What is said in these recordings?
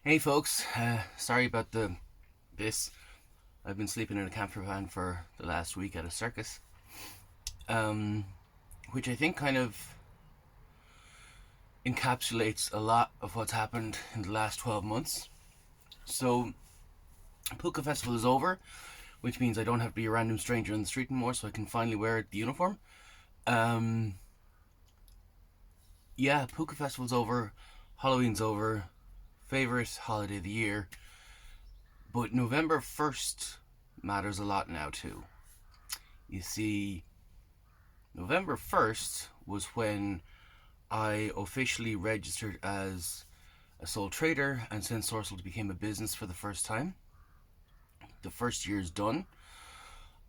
Hey folks, sorry about this. I've been sleeping in a camper van for the last week at a circus, um, which I think kind of encapsulates a lot of what's happened in the last 12 months. So, Puka Festival is over, which means I don't have to be a random stranger in the street anymore, so I can finally wear the uniform. Um, yeah, Puka Festival's over, Halloween's over, favorite holiday of the year, but November 1st matters a lot now too. You see, November 1st was when I officially registered as a sole trader and Sensorcelled became a business for the first time. The first year is done.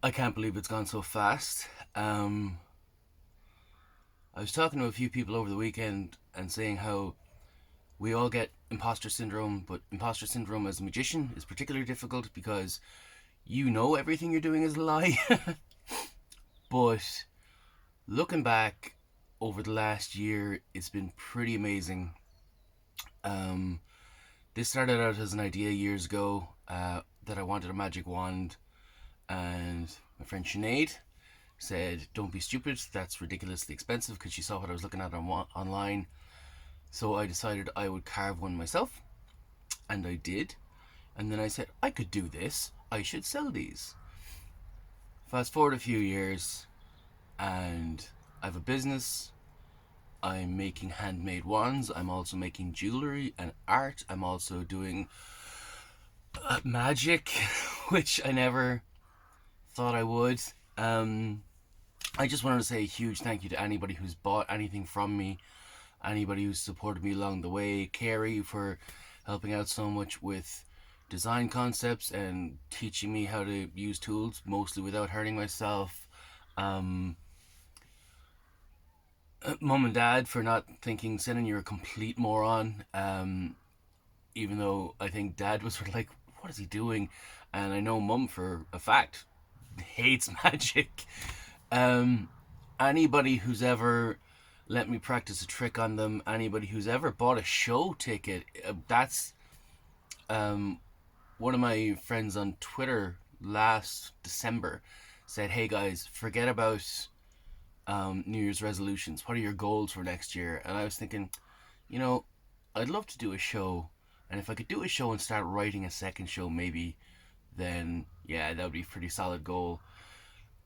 I can't believe it's gone so fast. I was talking to a few people over the weekend and saying how we all get imposter syndrome, but imposter syndrome as a magician is particularly difficult because you know everything you're doing is a lie. But looking back over the last year, it's been pretty amazing. Um, this started out as an idea years ago that I wanted a magic wand, and my friend Sinead said, "Don't be stupid. That's ridiculously expensive," because she saw what I was looking at online. So I decided I would carve one myself, and I did. And then I said, I could do this. I should sell these. Fast forward a few years, and I have a business. I'm making handmade wands. I'm also making jewelry and art. I'm also doing magic, which I never thought I would. Um, I just wanted to say a huge thank you to anybody who's bought anything from me, anybody who's supported me along the way. Carrie for helping out so much with design concepts and teaching me how to use tools, mostly without hurting myself. Um, Mum and Dad for not thinking, sending you're a complete moron. Even though I think Dad was sort of like, what is he doing? And I know Mum for a fact hates magic. Um, Anybody who's ever let me practice a trick on them, anybody who's ever bought a show ticket, that's um, one of my friends on Twitter last December said, "Hey guys, forget about New Year's resolutions. What are your goals for next year?" And I was thinking, you know, I'd love to do a show, and if I could do a show and start writing a second show, maybe, then yeah, that would be a pretty solid goal.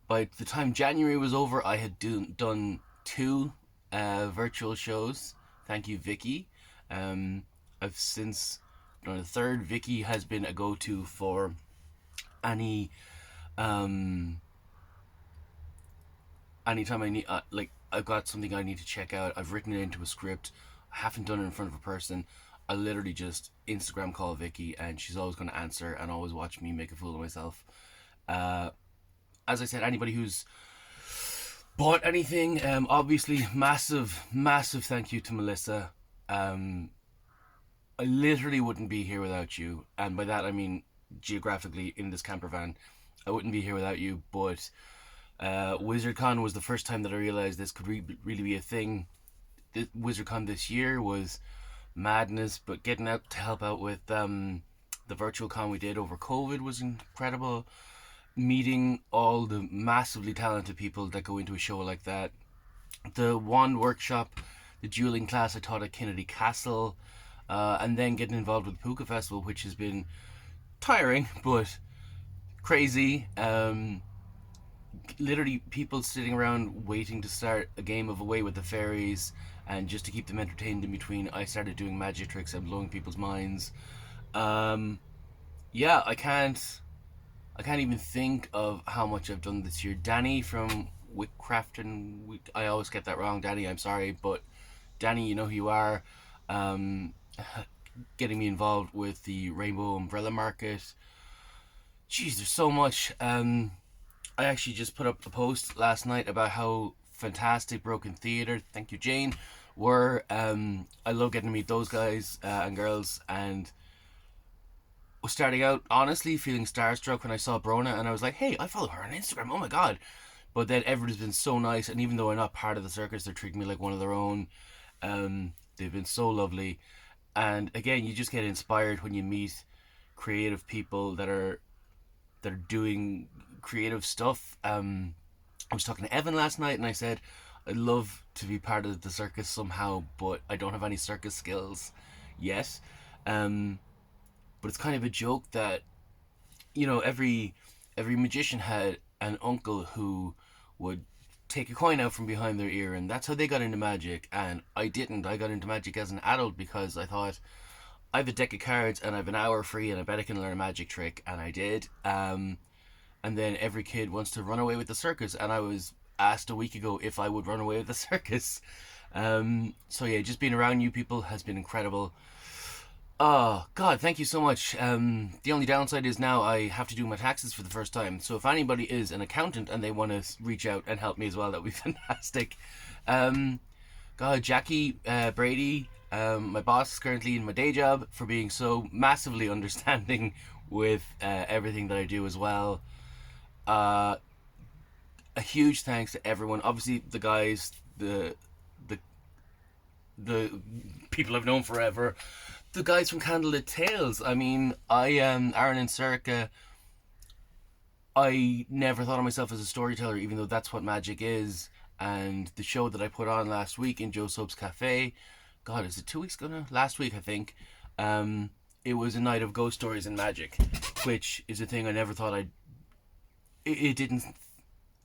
By the time January was over, I had done two virtual shows. Thank you, Vicky. Um, I've since done a third. Vicky has been a go-to for any um, anytime I need like I've got something I need to check out. I've written it into a script. I haven't done it in front of a person. I literally just Instagram call Vicky, and she's always going to answer and always watch me make a fool of myself. Uh, as I said, anybody who's bought anything, obviously massive thank you to Melissa. Um, I literally wouldn't be here without you, and by that I mean geographically in this camper van. I wouldn't be here without you, but WizardCon was the first time that I realized this could really be a thing. WizardCon this year was madness, but getting out to help out with the virtual con we did over COVID was incredible. Meeting all the massively talented people that go into a show like that. The wand workshop, the dueling class I taught at Kennedy Castle, and then getting involved with the Puka Festival, which has been tiring but crazy. Literally people sitting around waiting to start a game of Away with the Fairies, and just to keep them entertained in between, I started doing magic tricks and blowing people's minds. Um, yeah, I can't even think of how much I've done this year. Danny from Wickcraft and I always get that wrong. Danny, I'm sorry, but Danny, you know who you are. Um, Getting me involved with the Rainbow Umbrella Market. Jeez, there's so much. I actually just put up a post last night about how fantastic Broken Theatre, thank you Jane, were. I love getting to meet those guys and girls, and was starting out honestly feeling starstruck when I saw Brona, and I was like, hey, I follow her on Instagram, oh my god. But then everybody's been so nice, and even though I'm not part of the circus, they're treating me like one of their own. They've been so lovely, and again, you just get inspired when you meet creative people that are doing creative stuff. I was talking to Evan last night, and I said I'd love to be part of the circus somehow, but I don't have any circus skills yet. Um, but it's kind of a joke that every magician had an uncle who would take a coin out from behind their ear, and that's how they got into magic. And I didn't. I got into magic as an adult because I thought I have a deck of cards and I have an hour free, and I bet I can learn a magic trick, and I did. And then every kid wants to run away with the circus, and I was asked a week ago if I would run away with the circus. So yeah, just being around you people has been incredible. Oh God, thank you so much. The only downside is now I have to do my taxes for the first time. So if anybody is an accountant and they want to reach out and help me as well, that would be fantastic. Um, God, Jackie, Brady, my boss is currently in my day job, for being so massively understanding with everything that I do as well. Uh, a huge thanks to everyone. Obviously, the guys, the the people I've known forever, the guys from Candlelit Tales. I mean, Aaron and Circa. I never thought of myself as a storyteller, even though that's what magic is. And the show that I put on last week in Joe Soap's Cafe, God, is it 2 weeks ago now? Last week, I think. It was a night of ghost stories and magic, which is a thing I never thought I'd. It didn't.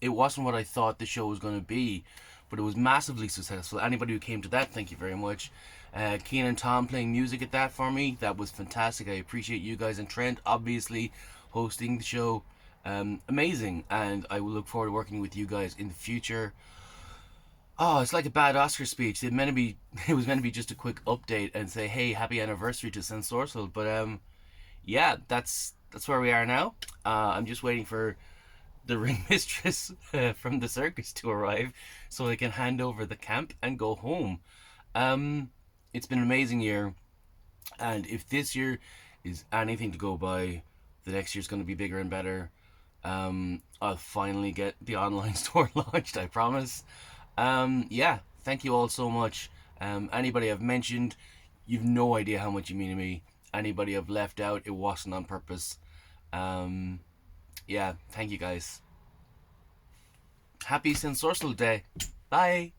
It wasn't what I thought the show was going to be, but it was massively successful. Anybody who came to that, thank you very much. Keen and Tom playing music at that for me, that was fantastic. I appreciate you guys, and Trent obviously hosting the show. Amazing, and I will look forward to working with you guys in the future. Oh, it's like a bad Oscar speech. It was meant to be just a quick update and say, hey, happy anniversary to Sensorcelled. But yeah, that's where we are now. I'm just waiting for the ring mistress from the circus to arrive so I can hand over the camp and go home. Um, it's been an amazing year, and if this year is anything to go by, the next year's going to be bigger and better. I'll finally get the online store launched, I promise. Yeah, thank you all so much. Anybody I've mentioned, you've no idea how much you mean to me. Anybody I've left out, it wasn't on purpose. Um, yeah, thank you guys. Happy Sensorcelled Day. Bye.